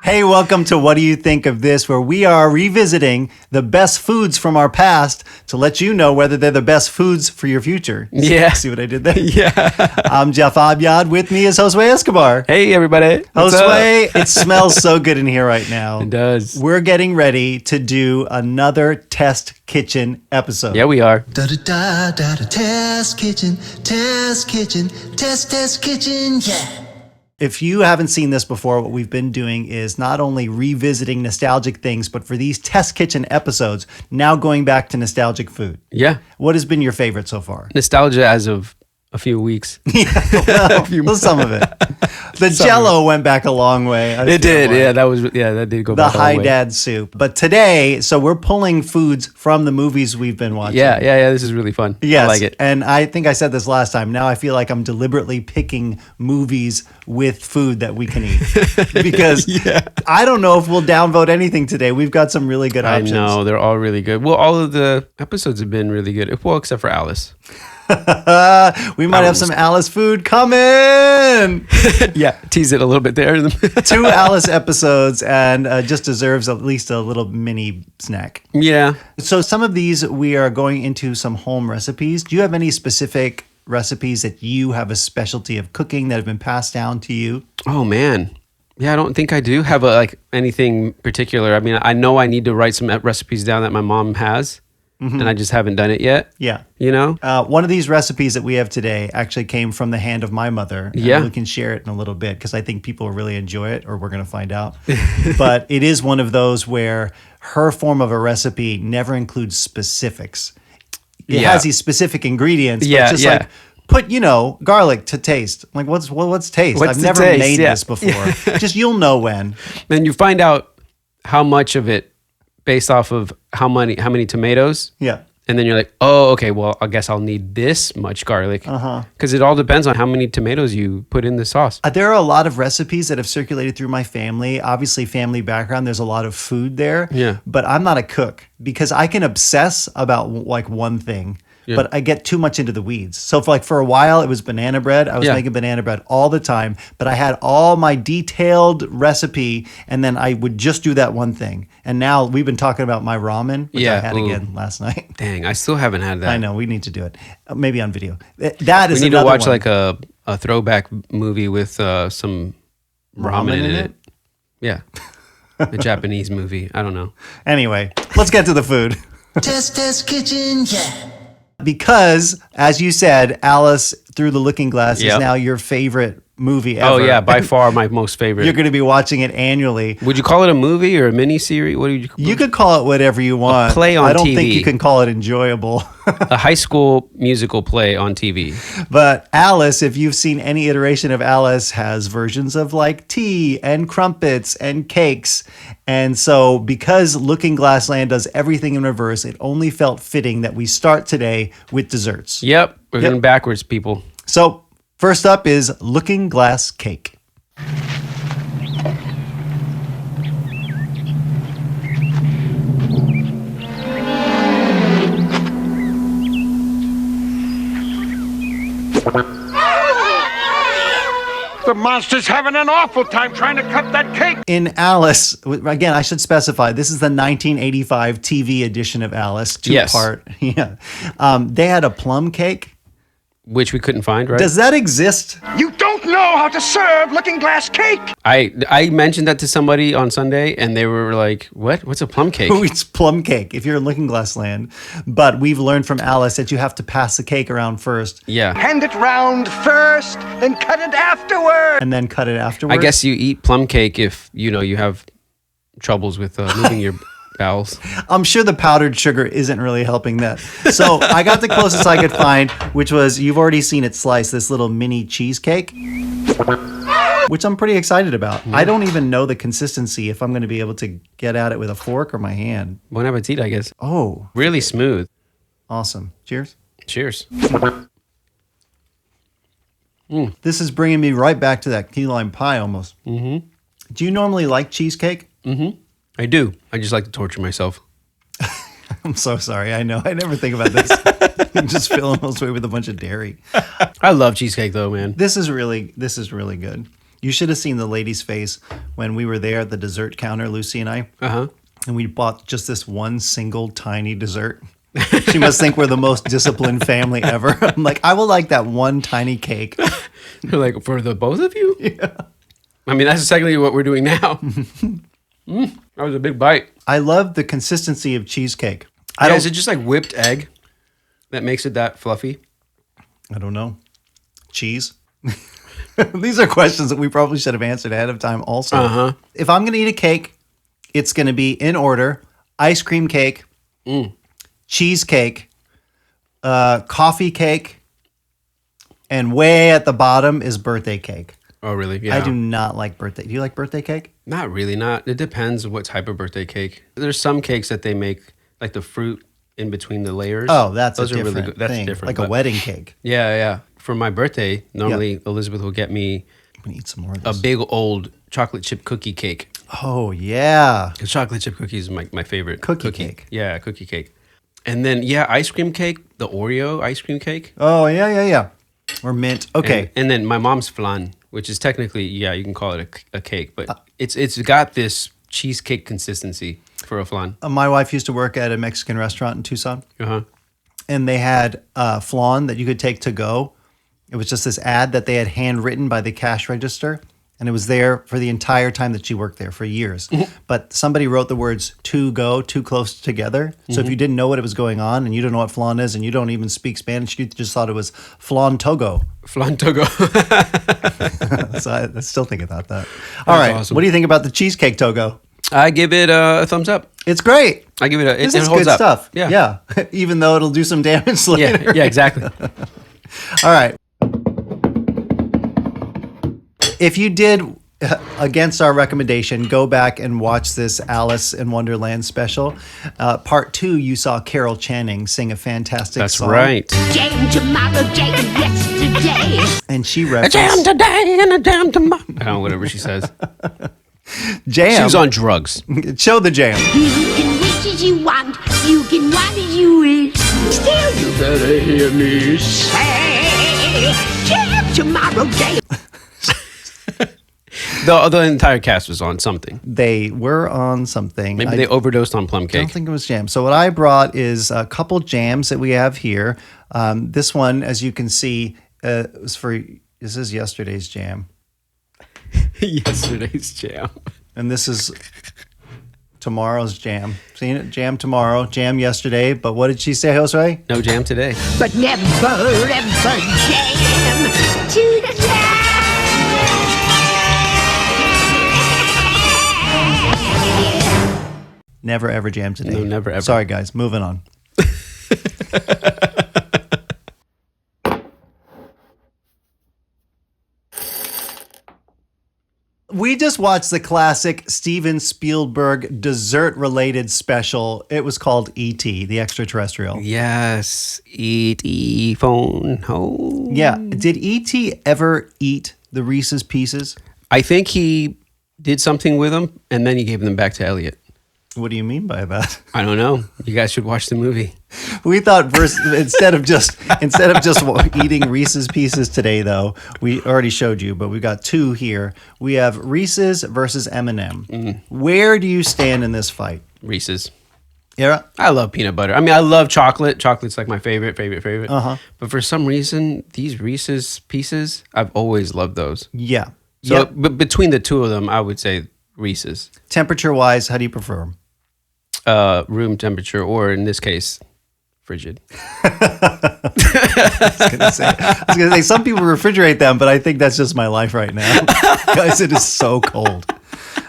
Hey, welcome to What Do You Think of This, where we are revisiting the best foods from our past to let you know whether they're the best foods for your future. Yeah. See what I did there? Yeah. I'm Jeff Abyad. With me is Josue Escobar. Hey, everybody. What's Josue, it smells so good in here right now. It does. We're getting ready to do another test kitchen episode. Yeah, we are. Test kitchen, test kitchen, yeah. If you haven't seen this before, what we've been doing is not only revisiting nostalgic things, but for these test kitchen episodes, now going back to nostalgic food. Yeah. What has been your favorite so far? Nostalgia as of a few weeks. Well, some of it. The Jello went back a long way. It did. Yeah, that did go The back a long High way. Dad soup. But today, so we're pulling foods from the movies we've been watching. Yeah. This is really fun. Yes, I like it. And I think I said this last time. Now I feel like I'm deliberately picking movies with food that we can eat. Because I don't know if we'll downvote anything today. We've got some really good options. I know. They're all really good. Well, all of the episodes have been really good. Well, except for Alice. We might have some Alice food coming. Yeah. Tease it a little bit there. 2 Alice episodes and just deserves at least a little mini snack. Yeah. So some of these we are going into some home recipes. Do you have any specific recipes that you have a specialty of cooking that have been passed down to you? Oh, man. Yeah, I don't think I do have anything particular. I mean, I know I need to write some recipes down that my mom has. And I just haven't done it yet. Yeah. You know? One of these recipes that we have today actually came from the hand of my mother. And Yeah. we can share it in a little bit because I think people will really enjoy it, or we're going to find out. But it is one of those where her form of a recipe never includes specifics. It has these specific ingredients, but it's just like, put, garlic to taste. Like, what's taste? What's I've the never taste? made Yeah. this before. Just you'll know when. Then you find out how much of it based off of how many tomatoes. Yeah. And then you're like, oh, okay, well, I guess I'll need this much garlic. Because it all depends on how many tomatoes you put in the sauce. There are a lot of recipes that have circulated through my family. Obviously, family background, there's a lot of food there. Yeah. But I'm not a cook because I can obsess about like one thing. Yeah. But I get too much into the weeds. So for a while, it was banana bread. I was making banana bread all the time. But I had all my detailed recipe, and then I would just do that one thing. And now we've been talking about my ramen, which I had again last night. Dang, I still haven't had that. I know, we need to do it. Maybe on video. That is We need to another watch one. like a throwback movie with some ramen in it. Yeah. A Japanese movie. I don't know. Anyway, let's get to the food. Test kitchen, yeah. Because, as you said, Alice Through the Looking Glass is now your favorite movie ever. Oh, yeah, by far my most favorite. You're going to be watching it annually. Would you call it a movie or a mini-series? What do You could call it whatever you want. Play on I don't TV. think you can call it enjoyable. A high school musical play on TV. But Alice, if you've seen any iteration of Alice, has versions of like tea and crumpets and cakes. And so because Looking Glass Land does everything in reverse, it only felt fitting that we start today with desserts. Yep, we're going backwards, people. So first up is Looking Glass Cake. The monster's having an awful time trying to cut that cake. In Alice, again, I should specify, this is the 1985 TV edition of Alice, two-part. Yeah. They had a plum cake. Which we couldn't find, right? Does that exist? You don't know how to serve looking glass cake. I mentioned that to somebody on Sunday, and they were like, what? What's a plum cake? Who eats plum cake if you're in Looking Glass Land? But we've learned from Alice that you have to pass the cake around first. Yeah. Hand it round first, then cut it afterward. And then cut it afterwards. I guess you eat plum cake if, you have troubles with moving your bowels. I'm sure the powdered sugar isn't really helping that. So I got the closest I could find, which was, you've already seen it sliced, this little mini cheesecake, which I'm pretty excited about. I don't even know the consistency if I'm going to be able to get at it with a fork or my hand. Bon appetit, I guess. Oh, Really smooth. awesome. Cheers. Cheers. This is bringing me right back to that key lime pie almost. Mm-hmm. Do you normally like cheesecake? I do. I just like to torture myself. I'm so sorry. I know. I never think about this. I'm just filling those way with a bunch of dairy. I love cheesecake though, man. This is really good. You should have seen the lady's face when we were there at the dessert counter, Lucy and I. Uh-huh. And we bought just this one single tiny dessert. She must think we're the most disciplined family ever. I'm like, I will like that one tiny cake. You're like, for the both of you? Yeah. I mean, that's exactly what we're doing now. That was a big bite. I love the consistency of cheesecake. Is it just like whipped egg that makes it that fluffy? I don't know. Cheese? These are questions that we probably should have answered ahead of time also. Uh-huh. If I'm going to eat a cake, it's going to be in order: ice cream cake, cheesecake, coffee cake, and way at the bottom is birthday cake. Oh, really? Yeah. I do not like birthday. Do you like birthday cake? Not really, not. It depends what type of birthday cake. There's some cakes that they make, like the fruit in between the layers. Oh, that's Those a are different really good. That's thing. different. Like a but- wedding cake. Yeah, yeah. For my birthday, normally Elizabeth will get me I'm going to eat some more of a this. big old chocolate chip cookie cake. Oh, yeah. Because chocolate chip cookies is my favorite. Cookie cake. Yeah, cookie cake. And then, ice cream cake, the Oreo ice cream cake. Oh, yeah. Or mint. Okay. And then my mom's flan, which is technically, you can call it a cake, but it's got this cheesecake consistency for a flan. My wife used to work at a Mexican restaurant in Tucson. Uh-huh. And they had flan that you could take to go. It was just this ad that they had handwritten by the cash register. And it was there for the entire time that she worked there for years. But somebody wrote the words "to go" too close together. So if you didn't know what was going on and you don't know what flan is and you don't even speak Spanish, you just thought it was flan togo. Flan togo. So I still think about that. All right. awesome. What do you think about the cheesecake togo? I give it a thumbs up. It's great. I give it a. This it is holds good up. stuff. Yeah. Even though it'll do some damage later. Yeah, exactly. All right. If you did, against our recommendation, go back and watch this Alice in Wonderland special. Part 2, you saw Carol Channing sing a fantastic That's song. right. Jam tomorrow, jam yesterday. And she A referenced jam today and a jam tomorrow. I don't know, whatever she says. jam. She was on drugs. Show the jam. You can wish as you want, you can want as you wish. Still, you better hear me say, jam tomorrow, jam. The entire cast was on something. They were on something. Maybe they overdosed on plum I don't cake. think it was jam. So what I brought is a couple jams that we have here. This one, as you can see, was this is yesterday's jam. Yesterday's jam. And this is tomorrow's jam. Seen it? Jam tomorrow, jam yesterday. But what did she say, Jose? No jam today. But never, ever jam to the jam. Never ever jam today. No, never ever. Sorry, guys. Moving on. We just watched the classic Steven Spielberg dessert-related special. It was called E.T., the extraterrestrial. Yes. E.T. phone home. Yeah. Did E.T. ever eat the Reese's Pieces? I think he did something with them and then he gave them back to Elliot. What do you mean by that? I don't know. You guys should watch the movie. We thought instead of just eating Reese's Pieces today, though, we already showed you, but we got two here. We have Reese's versus M&M. Where do you stand in this fight? Reese's. Yeah. I love peanut butter. I mean, I love chocolate. Chocolate's like my favorite. Uh-huh. But for some reason, these Reese's Pieces, I've always loved those. Yeah. So Yep. but between the two of them, I would say Reese's. Temperature-wise, how do you prefer them? Room temperature, or in this case, frigid. I was gonna say some people refrigerate them, but I think that's just my life right now. Guys, it is so cold.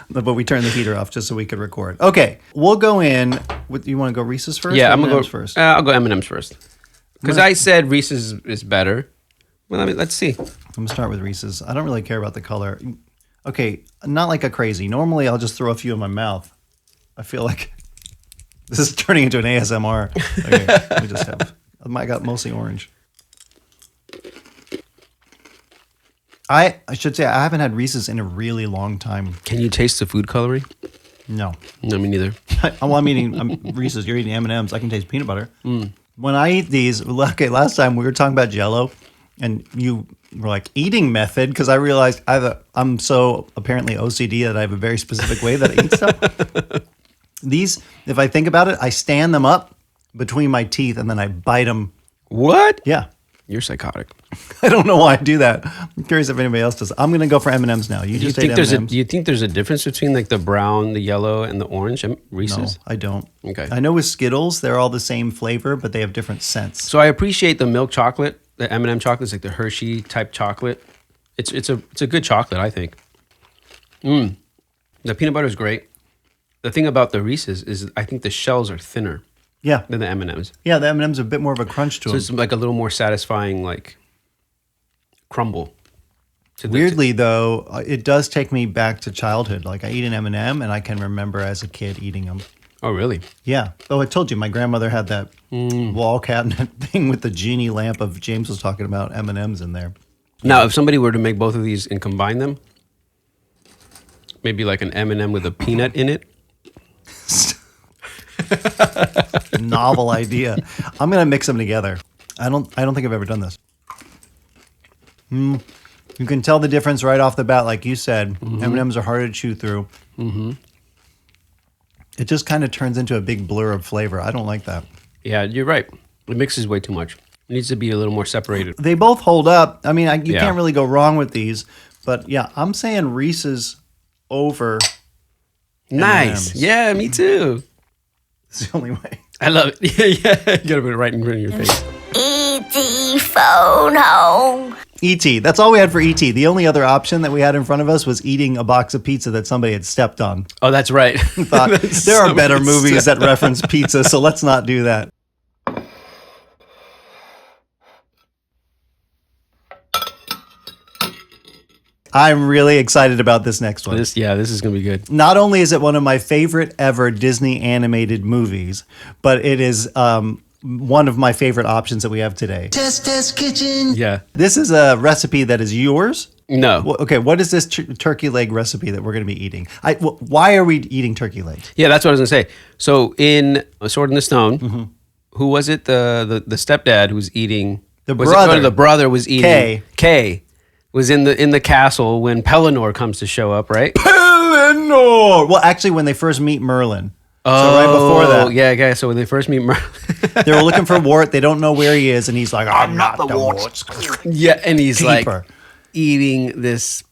But we turned the heater off just so we could record. Okay, we'll go in. You want to go Reese's first? Yeah, or I'm gonna go M&Ms first. I'll go M&M's first because I said Reese's is better. Well, let's see. I'm gonna start with Reese's. I don't really care about the color. Okay, not like a crazy. Normally, I'll just throw a few in my mouth. I feel like this is turning into an ASMR. Okay, let me just have. I got mostly orange. I should say I haven't had Reese's in a really long time. Can you taste the food coloring? No. No, me neither. I'm eating Reese's. You're eating M&M's. I can taste peanut butter. When I eat these, okay, last time we were talking about Jell-O, and you like eating method because I realized I'm so apparently OCD that I have a very specific way that I eat stuff. These, if I think about it, I stand them up between my teeth and then I bite them. What? Yeah. You're psychotic. I don't know why I do that. I'm curious if anybody else does. I'm going to go for M&Ms now. You just ate M&Ms. Do you think there's a difference between like the brown, the yellow, and the orange Reese's? No, I don't. Okay. I know with Skittles, they're all the same flavor, but they have different scents. So I appreciate the milk chocolate, the M&M chocolate. It's like the Hershey type chocolate. It's a good chocolate, I think. The peanut butter is great. The thing about the Reese's is I think the shells are thinner Yeah. than the M&Ms. Yeah, the M&Ms are a bit more of a crunch to So them. it's like a little more satisfying, like crumble. Weirdly, though, it does take me back to childhood. Like I eat an M&M and I can remember as a kid eating them. Oh, really? Yeah. Oh, I told you, my grandmother had that wall cabinet thing with the genie lamp of James was talking about M&Ms in there. Now, if somebody were to make both of these and combine them, maybe like an M&M with a peanut in it. Novel idea. I'm gonna mix them together. I don't think I've ever done this. You can tell the difference right off the bat, like you said. M&Ms are harder to chew through. It just kind of turns into a big blur of flavor. I don't like that. Yeah, you're right. It mixes way too much. It needs to be a little more separated. They both hold up. I mean, you Yeah. can't really go wrong with these. But yeah, I'm saying Reese's over. Nice. M&Ms. Yeah, me too. It's the only way. I love it. Yeah. You gotta put it right in front of your face. E.T. phone home. E.T. That's all we had for E.T. The only other option that we had in front of us was eating a box of pizza that somebody had stepped on. Oh, that's right. Thought, there are better movies that reference pizza, so let's not do that. I'm really excited about this next one. This is gonna be good. Not only is it one of my favorite ever Disney animated movies, but it is one of my favorite options that we have today. Test kitchen. Yeah. This is a recipe that is yours. No. Well, okay, what is this turkey leg recipe that we're going to be eating? Why are we eating turkey legs? Yeah, that's what I was gonna say. So in A Sword in the Stone, who was it? The stepdad who was eating. The was brother. the brother was eating. Kay. Kay was in the castle when Pellinor comes to show up, right? Pellinor! Well, actually, when they first meet Merlin. So right before that. Yeah. So when they first meet Merlin. They were looking for Wart. They don't know where he is. And he's like, I'm not the Wart. Yeah, and he's Keeper. like eating this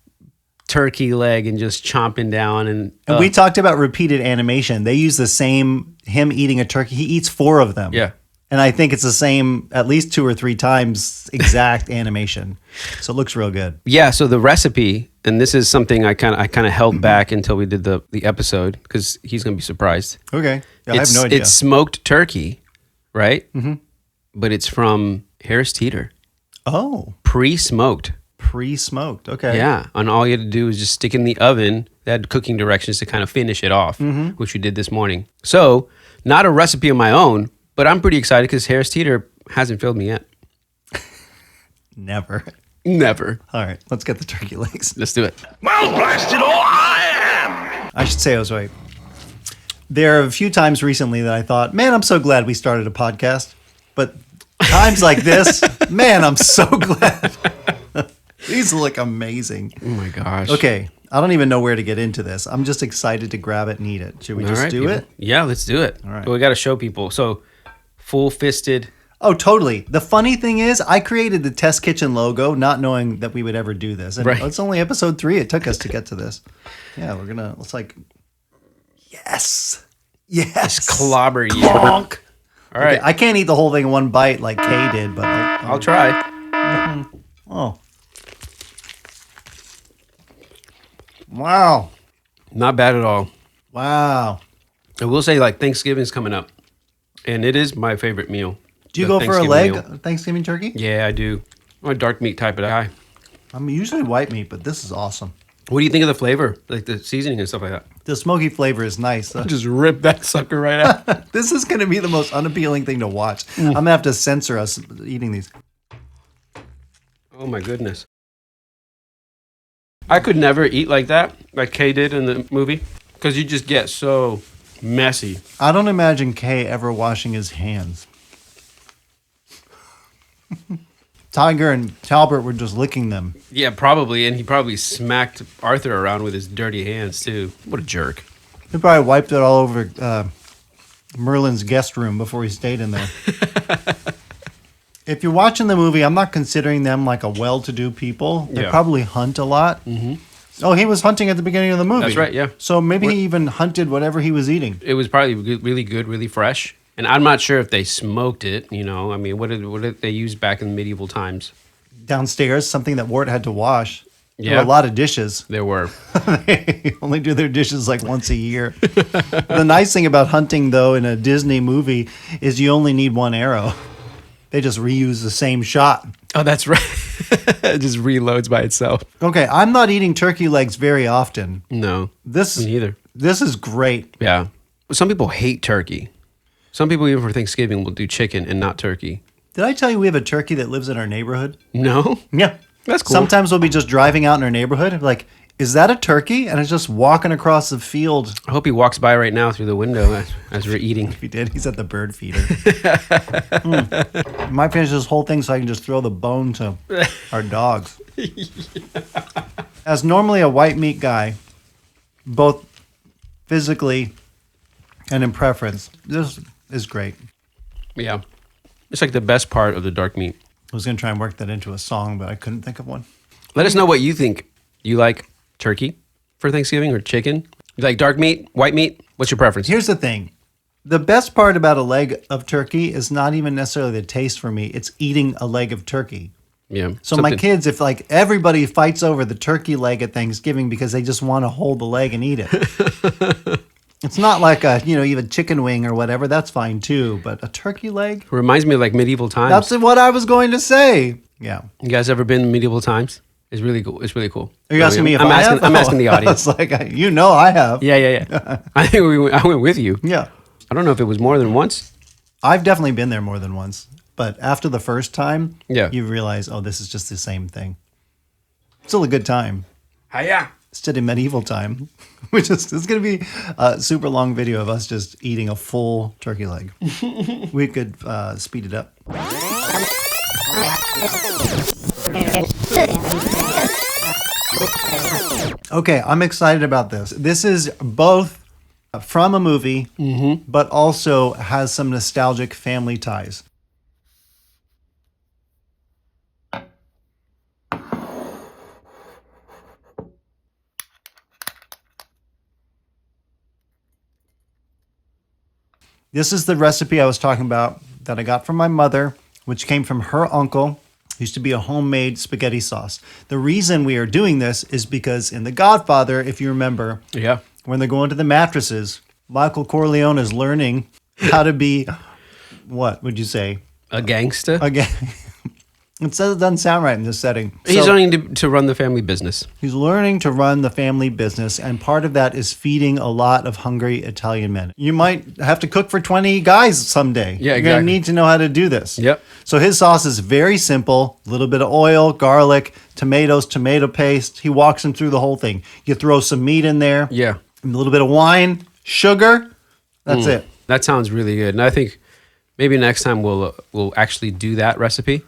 turkey leg and just chomping down. And We talked about repeated animation. They use the same, him eating a turkey. He eats 4 of them. Yeah. And I think it's the same at least 2 or 3 times exact animation. So it looks real good. Yeah, so the recipe, and this is something I kind of held back until we did the episode because he's going to be surprised. Okay. Yeah, I have no idea. It's smoked turkey, right? But it's from Harris Teeter, Oh, pre-smoked. pre-smoked. Okay. Yeah, and all you had to do was just stick in the oven. They had cooking directions to kind of finish it off, which we did this morning. So, not a recipe of my own, but I'm pretty excited because Harris Teeter hasn't failed me yet. Never. Never. All right, let's get the turkey legs. Let's do it. Well, blast it all, I am! I should say I was right. There are a few times recently that I thought, man, I'm so glad we started a podcast. But times like this, man, I'm so glad. These look amazing. Oh my gosh. Okay, I don't even know where to get into this. I'm just excited to grab it and eat it. Should we All just right, do people. it? Yeah, let's do it. All right. But we got to show people. So, full-fisted. Oh, totally. The funny thing is, I created the Test Kitchen logo not knowing that we would ever do this. And Right. it's only episode 3. It took us to get to this. Yeah, it's like, yes. Yes. Clobber you. Bonk. All right. Okay, I can't eat the whole thing in one bite like Kay did, but I'll try. oh. Wow. Not bad at all. Wow. I will say, like, Thanksgiving's coming up, and it is my favorite meal. Do you The go for a Thanksgiving leg meal. Thanksgiving turkey? Yeah, I do. I'm a dark meat type of guy. I'm usually white meat, but this is awesome. What do you think of the flavor, like the seasoning and stuff like that? The smoky flavor is nice. Just rip that sucker right out. This is going to be the most unappealing thing to watch. I'm going to have to censor us eating these. Oh my goodness. I could never eat like that, like Kay did in the movie, because you just get so messy. I don't imagine Kay ever washing his hands. Tiger and Talbot were just licking them. Yeah, probably. And he probably smacked Arthur around with his dirty hands, too. What a jerk. He probably wiped it all over Merlin's guest room before he stayed in there. If you're watching the movie, I'm not considering them like a well-to-do people. They probably hunt a lot. Mm-hmm. Oh, he was hunting at the beginning of the movie. That's right, yeah. So maybe he even hunted whatever he was eating. It was probably really good, really fresh. And I'm not sure if they smoked it, you know. I mean, what did they use back in medieval times? Downstairs, something that Wart had to wash. There Yeah. were a lot of dishes. There were. They only do their dishes like once a year. The nice thing about hunting, though, in a Disney movie is you only need one arrow. They just reuse the same shot. Oh, that's right. It just reloads by itself. Okay, I'm not eating turkey legs very often. No. Me neither. This is great. Yeah. Some people hate turkey. Some people, even for Thanksgiving, will do chicken and not turkey. Did I tell you we have a turkey that lives in our neighborhood? No? Yeah. That's cool. Sometimes we'll be just driving out in our neighborhood, like, is that a turkey? And it's just walking across the field. I hope he walks by right now through the window as we're eating. If he did, he's at the bird feeder. Might finish this whole thing so I can just throw the bone to our dogs. As normally a white meat guy, both physically and in preference, this is great. Yeah. It's like the best part of the dark meat. I was going to try and work that into a song, but I couldn't think of one. Let us know what you think. You like turkey for Thanksgiving or chicken? You like dark meat, white meat? What's your preference? Here's the thing. The best part about a leg of turkey is not even necessarily the taste for me. It's eating a leg of turkey. Yeah. So my kids, if like everybody fights over the turkey leg at Thanksgiving because they just want to hold the leg and eat it. It's not like even chicken wing or whatever. That's fine too. But a turkey leg? Reminds me of like medieval times. That's what I was going to say. Yeah. You guys ever been in medieval times? It's really cool. It's really cool. Are you asking me if I'm I asking, have? I'm asking the audience. It's like, I have. Yeah. I think I went with you. Yeah. I don't know if it was more than once. I've definitely been there more than once. But after the first time, Yeah. you realize, this is just the same thing. Still a good time. Hiya. Instead of medieval time, which is it's going to be a super long video of us just eating a full turkey leg. We could speed it up. Okay, I'm excited about this. This is both from a movie, but also has some nostalgic family ties. This is the recipe I was talking about that I got from my mother, which came from her uncle. It used to be a homemade spaghetti sauce. The reason we are doing this is because in The Godfather, if you remember, Yeah. when they're going to the mattresses, Michael Corleone is learning how to be, what would you say? A gangster? Again, it doesn't sound right in this setting. He's So- learning to run the family business. He's learning to run the family business, and part of that is feeding a lot of hungry Italian men. You might have to cook for 20 guys someday. Yeah, You're going exactly. to need to know how to do this. Yep. So his sauce is very simple. A little bit of oil, garlic, tomatoes, tomato paste. He walks him through the whole thing. You throw some meat in there. Yeah. A little bit of wine, sugar. That's it. That sounds really good. And I think maybe next time we'll actually do that recipe.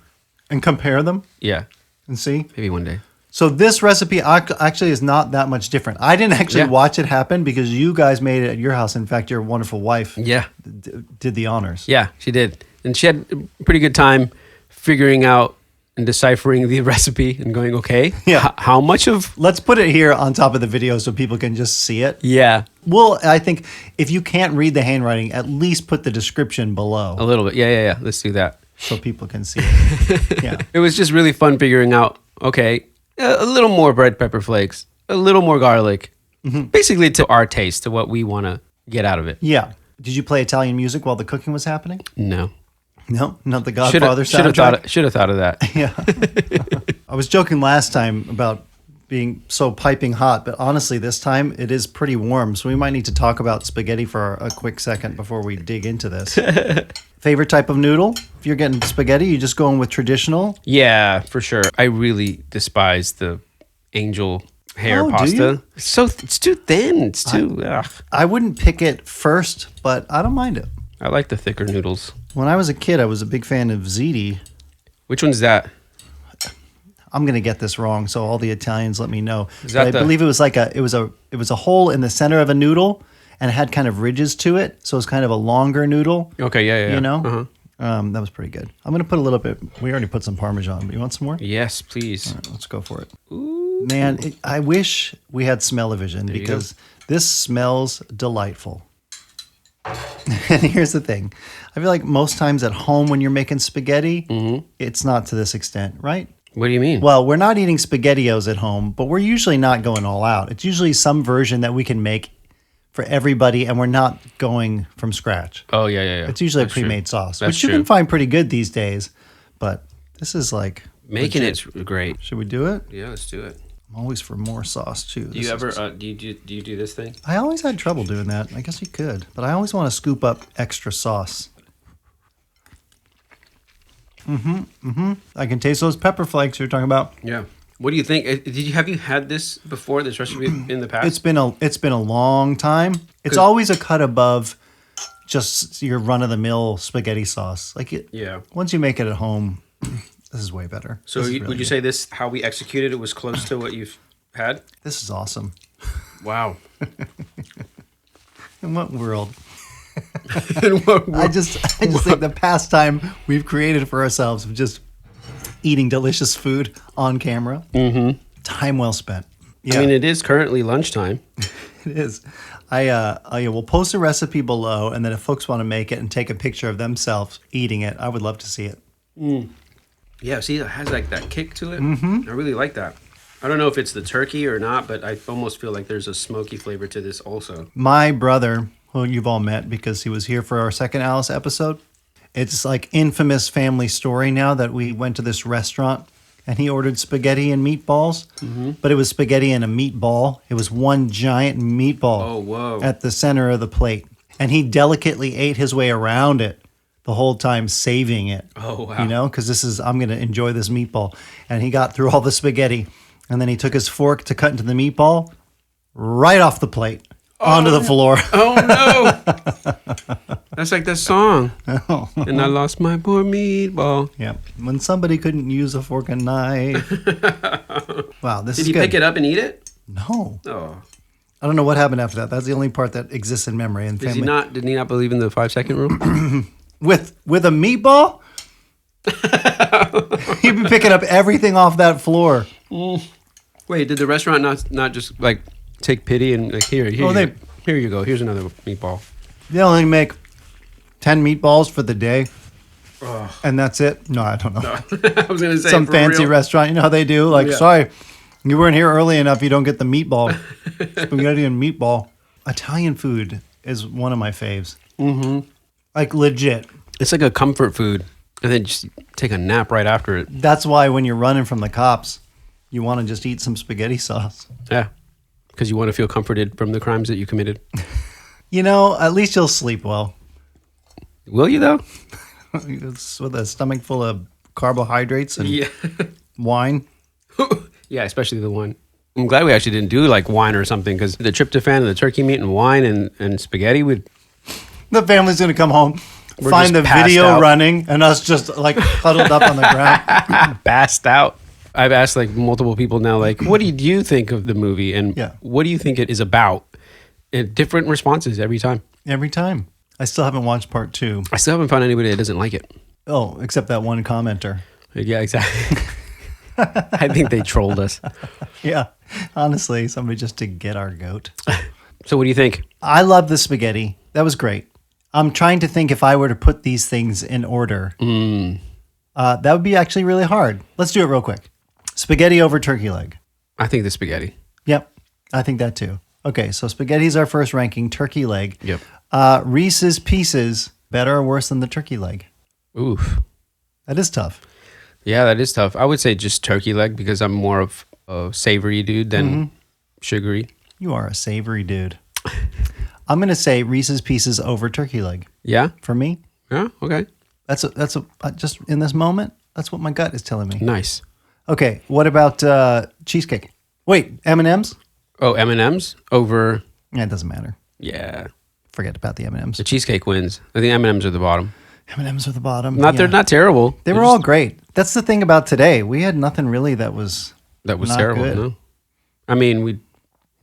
And compare them Yeah. and see. Maybe one day. So this recipe actually is not that much different. I didn't actually Yeah. watch it happen because you guys made it at your house. In fact, your wonderful wife Yeah. did the honors. Yeah, she did. And she had a pretty good time figuring out and deciphering the recipe and going, okay, Yeah. how much of... Let's put it here on top of the video so people can just see it. Yeah, Well, I think if you can't read the handwriting, at least put the description a below little bit. Yeah. Let's do that. so people can see it. Yeah. It was just really fun figuring out, okay, a little more red pepper flakes, a little more garlic, basically to our taste, to what we want to get out of it. Yeah. Did you play Italian music while the cooking was happening? No. No, not the Godfather soundtrack. Should have thought of that. Yeah. I was joking last time about being so piping hot, but honestly, this time it is pretty warm. So we might need to talk about spaghetti for a quick second before we dig into this. Favorite type of noodle? If you're getting spaghetti, you just going with traditional? Yeah, for sure. I really despise the angel hair Oh, do pasta. you? It's too thin. It's too... ugh. I wouldn't pick it first, but I don't mind it. I like the thicker noodles. When I was a kid, I was a big fan of ziti. Which one's that? I'm going to get this wrong, so all the Italians let me know. Is But that I the- believe it was like it was a hole in the center of a noodle, and it had kind of ridges to it, so it's kind of a longer noodle. Okay, yeah. You know, Uh-huh. that was pretty good. I'm going to put a little bit. We already put some Parmesan, but you want some more? Yes, please. All right, let's go for it. Man, I wish we had smell-o-vision you because this smells delightful. And here's the thing. I feel like most times at home when you're making spaghetti, it's not to this extent, right? What do you mean? Well, we're not eating SpaghettiOs at home, but we're usually not going all out. It's usually some version that we can make for everybody, and we're not going from scratch. Oh, yeah. It's usually That's a pre-made true. sauce, That's which you true. can find pretty good these days. But this is like Making legit. it's great. Should we do it? Yeah, let's do it. I'm always for more sauce too. Do you ever do you do this thing? I always had trouble doing that. I guess you could, but I always want to scoop up extra sauce. I can taste those pepper flakes you're talking about. Yeah. What do you think? Have you had this before? This recipe in the past? It's been a long time. It's always a cut above just your run of the mill spaghetti sauce. Yeah. Once you make it at home, this is way better. So This is would really you good. say this how we executed it was close to what you've had? This is awesome? Wow. In what world? In what I just think the pastime we've created for ourselves of just eating delicious food on camera. Mm-hmm. Time well spent. Yeah, I mean, it is currently lunchtime. it is. We'll post a recipe below, and then if folks want to make it and take a picture of themselves eating it, I would love to see it. Yeah, see, it has like that kick to it. Mm-hmm. I really like that. I don't know if it's the turkey or not, but I almost feel like there's a smoky flavor to this also. My brother, who you've all met because he was here for our second Alice episode, it's like infamous family story now that we went to this restaurant and he ordered spaghetti and meatballs, but it was spaghetti and a meatball. It was one giant meatball Oh, whoa. at the center of the plate. And he delicately ate his way around it the whole time, saving it. Oh, wow. You know, because I'm going to enjoy this meatball. And he got through all the spaghetti. And then he took his fork to cut into the meatball right off the plate onto the floor. Oh, no. That's like that song. And I lost my poor meatball. Yeah. When somebody couldn't use a fork and knife. Wow, this Did is he good. pick it up and eat it? No. Oh. I don't know what happened after that. That's the only part that exists in memory. And Did he family. not believe in the 5-second rule? With a meatball? He'd be picking up everything off that floor. Wait, did the restaurant not just like take pity and like here you go. Here's another meatball. They only make 10 meatballs for the day. And that's it? No, I don't know. I was gonna say Some for fancy real. restaurant. You know how they do? Like, Yeah. sorry, you weren't here early enough. You don't get the meatball. Spaghetti and meatball. Italian food is one of my faves. Mm-hmm. Like, legit. It's like a comfort food, and then just take a nap right after it. That's why when you're running from the cops, you want to just eat some spaghetti sauce. Yeah, because you want to feel comforted from the crimes that you committed. You know, at least you'll sleep well. Will you though? It's with a stomach full of carbohydrates and Yeah. wine. Yeah, especially the wine. I'm glad we actually didn't do like wine or something because the tryptophan and the turkey meat and wine and spaghetti would. The family's going to come home, We're find the just passed video out. running, and us just like huddled up on the ground. Passed out. I've asked like multiple people now, like, what do you think of the movie and Yeah. what do you think it is about? And different responses every time. Every time. I still haven't watched part 2. I still haven't found anybody that doesn't like it. Oh, except that one commenter. Yeah, exactly. I think they trolled us. Yeah, honestly, somebody just to get our goat. So what do you think? I love the spaghetti. That was great. I'm trying to think if I were to put these things in order. That would be actually really hard. Let's do it real quick. Spaghetti over turkey leg. I think the spaghetti. Yep, I think that too. Okay, so spaghetti's our first ranking. Turkey leg. Yep. Reese's Pieces, better or worse than the turkey leg? Oof. That is tough. Yeah, that is tough. I would say just turkey leg because I'm more of a savory dude than sugary. You are a savory dude. I'm going to say Reese's Pieces over turkey leg. Yeah? For me, Yeah? Okay. that's just in this moment, that's what my gut is telling me. Nice. Okay, what about cheesecake? Wait, M&Ms? Oh, M&Ms over... Yeah, it doesn't matter. Yeah. Forget about the M&Ms. The cheesecake wins. I think M&Ms are the bottom. M&Ms were the bottom. They're not terrible. They were all great. That's the thing about today. We had nothing really that was not terrible. good. No? I mean, we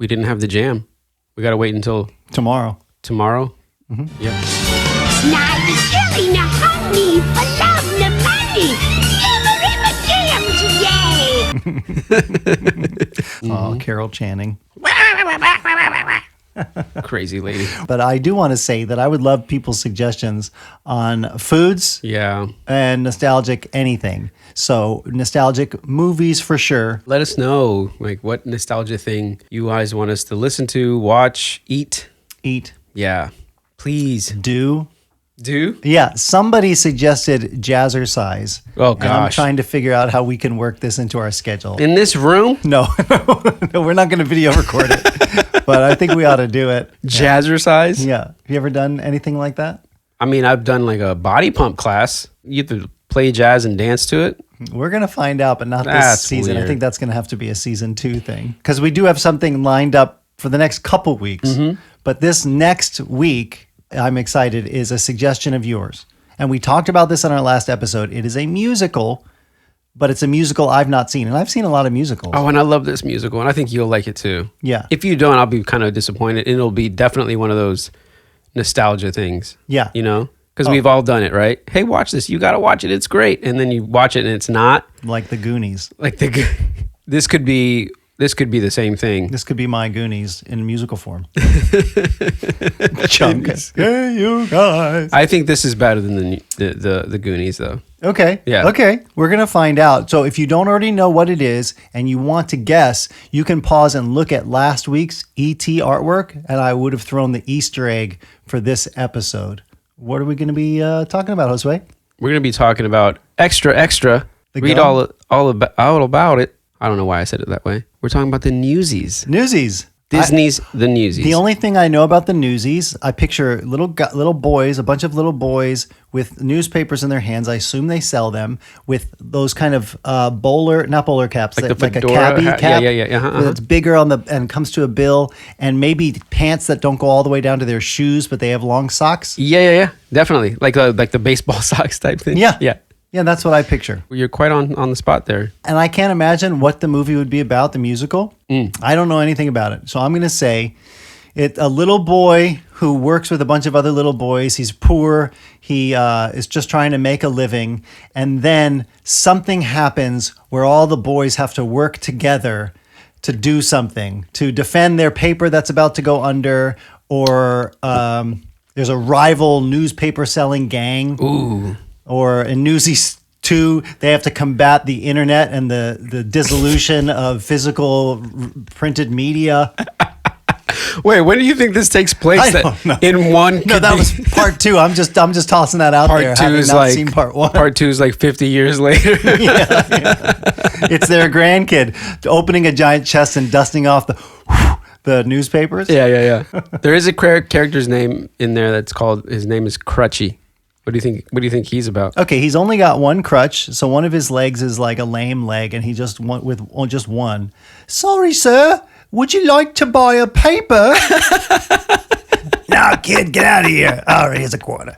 didn't have the jam. We got to wait until Tomorrow. Mm-hmm. Yeah. Now the jelly, now honey, for love, the money. Give her a jam today. Oh, Carol Channing. Crazy lady. But I do want to say that I would love people's suggestions on foods Yeah. and nostalgic anything. So nostalgic movies for sure. Let us know, like, what nostalgia thing you guys want us to listen to, watch, eat. Yeah. Please. Do. Do? Yeah, somebody suggested jazzercise. Oh, And I'm gosh. trying to figure out how we can work this into our schedule. In this room? No, we're not going to video record it. But I think we ought to do it. Jazzercise? Yeah. Have you ever done anything like that? I mean, I've done like a body pump class. You have to play jazz and dance to it. We're going to find out, but not this That's season. I weird. think that's going to have to be a season 2 thing. Because we do have something lined up for the next couple weeks. Mm-hmm. But this next week, I'm excited, is a suggestion of yours. And we talked about this on our last episode. It is a musical, but it's a musical I've not seen. And I've seen a lot of musicals. Oh, and I love this musical, and I think you'll like it too. Yeah. If you don't, I'll be kind of disappointed. It'll be definitely one of those nostalgia things. Yeah. You know? Because we've all done it, right? Hey, watch this. You got to watch it. It's great. And then you watch it and it's not. Like the Goonies. Like this could be the same thing. This could be my Goonies in musical form. Chunk. Hey, you guys. I think this is better than the Goonies, though. Okay. Yeah. Okay. We're going to find out. So if you don't already know what it is and you want to guess, you can pause and look at last week's ET artwork, and I would have thrown the Easter egg for this episode. What are we going to be talking about, Josue? We're going to be talking about extra. The Read gum? all about it. I don't know why I said it that way. We're talking about the Newsies. Newsies. Disney's The Newsies. The only thing I know about the Newsies, I picture little boys, a bunch of little boys with newspapers in their hands. I assume they sell them with those kind of not bowler caps, Like the like a fedora cabbie hat. cap. Yeah. That's bigger and comes to a bill, and maybe pants that don't go all the way down to their shoes, but they have long socks. Yeah. Definitely. Like the baseball socks type thing. Yeah. Yeah. Yeah, that's what I picture. You're quite on the spot there. And I can't imagine what the movie would be about, the musical. I don't know anything about it. So I'm going to say a little boy who works with a bunch of other little boys. He's poor. He is just trying to make a living. And then something happens where all the boys have to work together to do something, to defend their paper that's about to go under, or there's a rival newspaper selling gang. Ooh. Or in Newsies 2, they have to combat the internet and the dissolution of physical printed media. Wait, when do you think this takes place? I don't know. In one? No, that was part 2. I'm just tossing that out there. Part 2 having is not like seen part 1. Part 2 is like 50 years later. It's their grandkid opening a giant chest and dusting off the newspapers. Yeah. There is a character's name in there that's called. His name is Crutchy. What do you think he's about? Okay, he's only got one crutch, so one of his legs is like a lame leg, and he just went with just one. Sorry, sir. Would you like to buy a paper? No, kid, get out of here. All right, here's a quarter.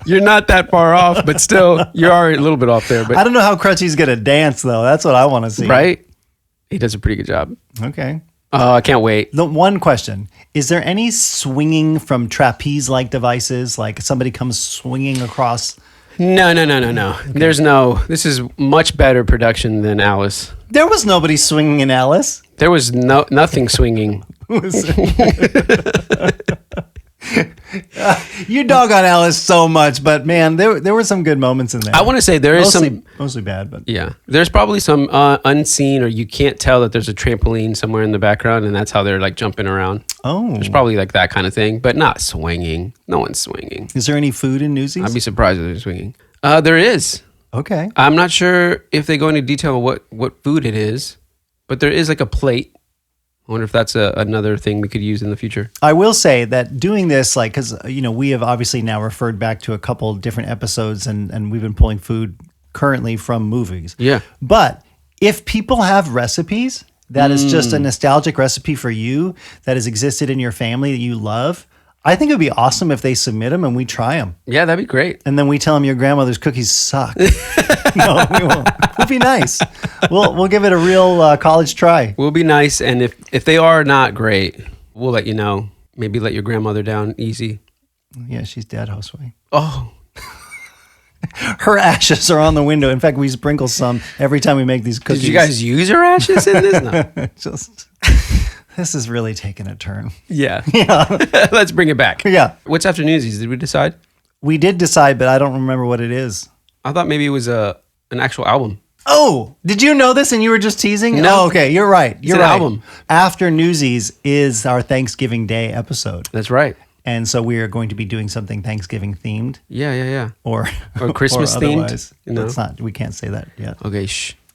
You're not that far off, but still, you're already a little bit off there. But I don't know how Crutchy's gonna dance though. That's what I want to see. right, he does a pretty good job. Okay. Oh, I can't wait. The one question: is there any swinging from trapeze-like devices? Like somebody comes swinging across? No. There's no. This is much better production than Alice. There was nobody swinging in Alice. There was nothing swinging. You dog on Alice so much, but man, there were some good moments in there. I want to say there is mostly bad, but Yeah, there's probably some unseen, or you can't tell that there's a trampoline somewhere in the background, and that's how they're like jumping around. oh, There's probably like that kind of thing, but not swinging. No one's swinging. is there any food in Newsies? I'd be surprised if they're swinging. There is. Okay. I'm not sure if they go into detail on what food it is, but there is like a plate. I wonder if that's another thing we could use in the future. I will say that doing this, like, because, we have obviously now referred back to a couple different episodes and we've been pulling food currently from movies. Yeah. But if people have recipes that is just a nostalgic recipe for you that has existed in your family that you love, I think it would be awesome if they submit them and we try them. Yeah, that'd be great. And then we tell them your grandmother's cookies suck. No, we won't. We'll be nice. We'll give it a real college try. We'll be nice, and if they are not great, we'll let you know. Maybe let your grandmother down easy. Yeah, she's dead, Josue. Oh, Her ashes are on the window. In fact, we sprinkle some every time we make these cookies. did you guys use her ashes in this? No. This is really taking a turn. Yeah. Let's bring it back. Yeah. What's after Newsies? Did we decide? We did decide, but I don't remember what it is. I thought maybe it was an actual album. Oh, did you know this and you were just teasing? No. Oh, okay, you're right. You're an right. album. After Newsies is our Thanksgiving Day episode. That's right. And so we are going to be doing something Thanksgiving themed Yeah. or Christmas or themed. otherwise. That's not, we can't say that yet. Okay,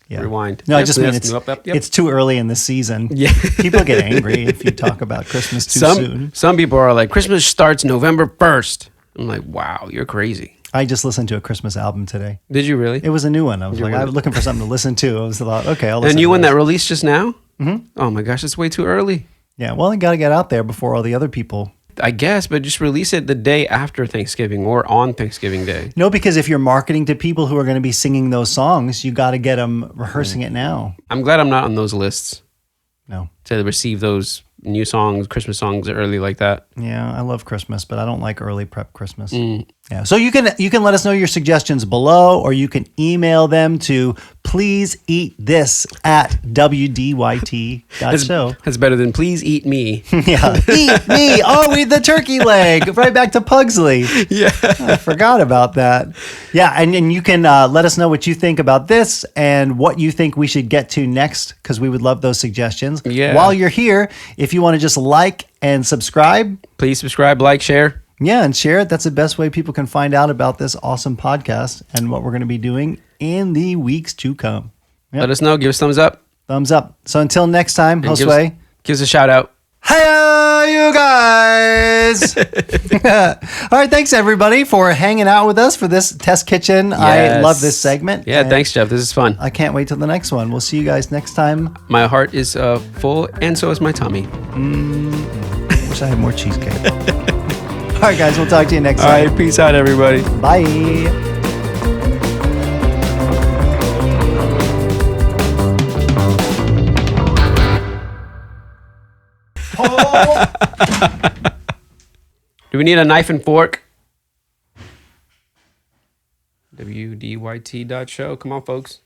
Yeah. Rewind. No, Yep, I just mean yep. it's too early in the season. Yeah. People get angry if you talk about Christmas too soon. Some people are like, Christmas starts November 1st. I'm like, wow, you're crazy. I just listened to a Christmas album today. Did you really? It was a new one. I was like, I was looking for something to listen to. I was like, okay, I'll listen And to you one this. that released just now? Mm-hmm. Oh my gosh, it's way too early. Yeah, well, I got to get out there before all the other people. I guess, but just release it the day after Thanksgiving or on Thanksgiving Day. No, because if you're marketing to people who are going to be singing those songs, you got to get them rehearsing it now. I'm glad I'm not on those lists No. to receive those new songs, Christmas songs early like that. Yeah, I love Christmas, but I don't like early prep Christmas. Yeah, so you can let us know your suggestions below, or you can email them to pleaseeatthis@wdyt.show. That's better than please eat me. Yeah, eat me. Oh, eat the turkey leg. Right back to Pugsley. Yeah. I forgot about that. Yeah, and you can let us know what you think about this and what you think we should get to next, because we would love those suggestions. Yeah. While you're here, if you want to just like and subscribe. Please subscribe, like, share. Yeah, and share it. That's the best way people can find out about this awesome podcast and what we're going to be doing in the weeks to come. Yep. Let us know. Give us thumbs up. Thumbs up. So until next time, And Josue. give us a shout out. Hiya, you guys. All right, thanks everybody for hanging out with us for this test kitchen. I Yes. love this segment. Yeah, and thanks, Jeff. This is fun. I can't wait till the next one. We'll see you guys next time. My heart is full, and so is my tummy. Wish I had more cheesecake. All right, guys, we'll talk to you next All time. right, peace out, everybody. Bye. Do we need a knife and fork? wdyt.show. Come on, folks.